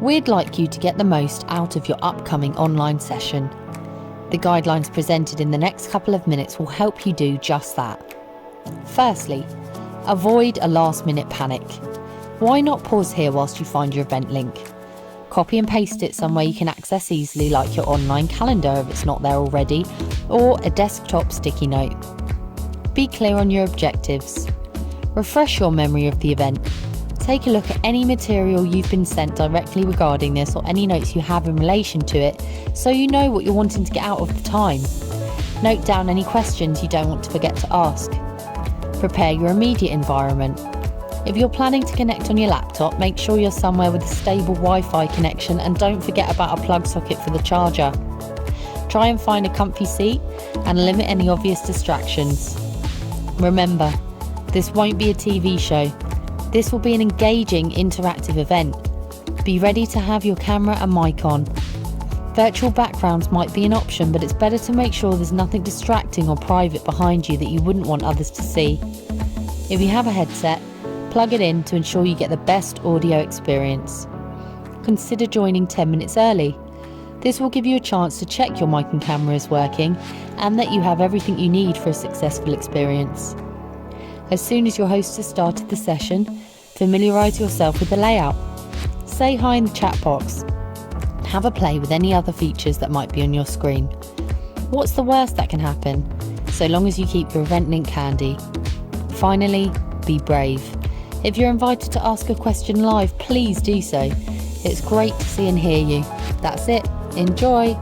We'd like you to get the most out of your upcoming online session. The guidelines presented in the next couple of minutes will help you do just that. Firstly, avoid a last-minute panic. Why not pause here whilst you find your event link? Copy and paste it somewhere you can access easily, like your online calendar if it's not there already, or a desktop sticky note. Be clear on your objectives. Refresh your memory of the event. Take a look at any material you've been sent directly regarding this or any notes you have in relation to it so you know what you're wanting to get out of the time. Note down any questions you don't want to forget to ask. Prepare your immediate environment. If you're planning to connect on your laptop, make sure you're somewhere with a stable Wi-Fi connection and don't forget about a plug socket for the charger. Try and find a comfy seat and limit any obvious distractions. Remember, this won't be a TV show. This will be an engaging, interactive event. Be ready to have your camera and mic on. Virtual backgrounds might be an option, but it's better to make sure there's nothing distracting or private behind you that you wouldn't want others to see. If you have a headset, plug it in to ensure you get the best audio experience. Consider joining 10 minutes early. This will give you a chance to check your mic and camera is working and that you have everything you need for a successful experience. As soon as your host has started the session, familiarise yourself with the layout. Say hi in the chat box. Have a play with any other features that might be on your screen. What's the worst that can happen, so long as you keep your event link handy? Finally, be brave. If you're invited to ask a question live, please do so. It's great to see and hear you. That's it. Enjoy!